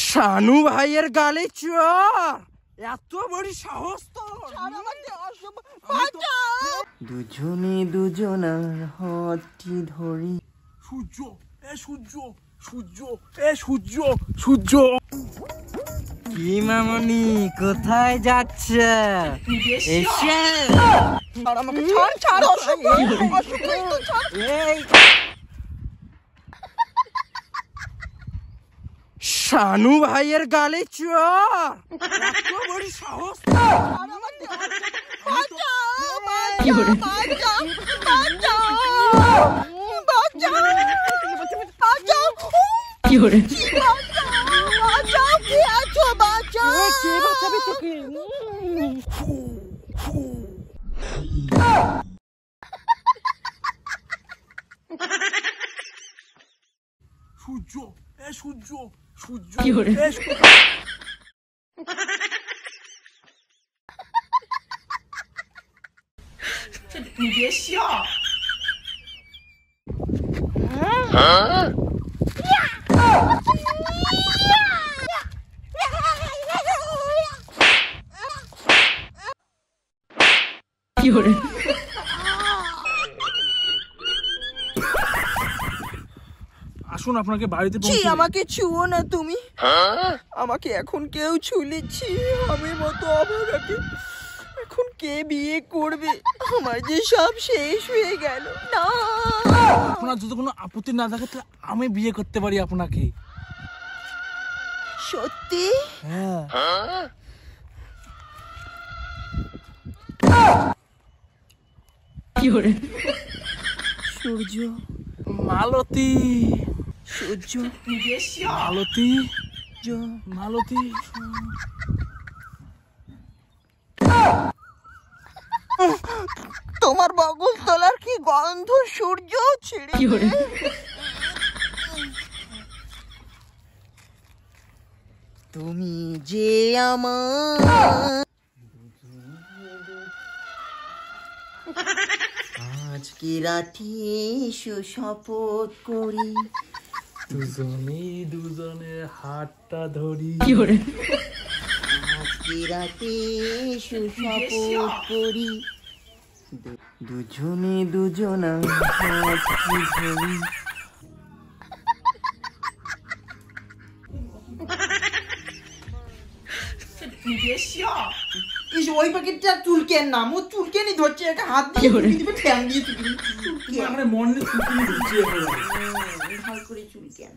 শানু ভাইয়ের গালে চর, এত বড় সাহস তোর! দুজনে দুজনার হাতটি ধরি। সূর্য, এ সূর্য, সূর্য, এ সূর্য, সূর্য। কি মামনি, কোথায় যাচ্ছে? এসে শানু ভাইয়ের গালে চর, এত বড় সাহস! সূর্য, এ সূর্য, সূর্য, এ সূর্য।你别笑。有人。আসুন আপনাকে বাড়িতে পৌঁছে। আমাকে ছুঁয়ো না তুমি, আমাকে এখন কেউ ছুলেছি। আমি মতো অভাগাকে এখন কে বিয়ে করবে? আমার যে সব শেষ হয়ে গেল। না, আপনার যদি কোনো আপত্তি না থাকে তাহলে আমি বিয়ে করতে পারি আপনাকে। সত্যি? হ্যাঁ। সূর্য, মালতী, সূর্য, মালতী, মালতী। তোমার বগল তলার কি গন্ধ সূর্য! ছেড়ে দে। তুমি যে আমার আজকে রাতে সুশপথ করি, দুজনে দুজনের হাতটা ধরি। আজকে রাতে সুশপথ করি, দুজনে দুজনার হাতটি ধরি। ওই প্যাকেটটা চুলকেন না, মোর চুলকেনি ধরছে, একটা হাত দিয়ে দিবে, ঠ্যাং দিয়ে মনে ভালো করে চুলকেন।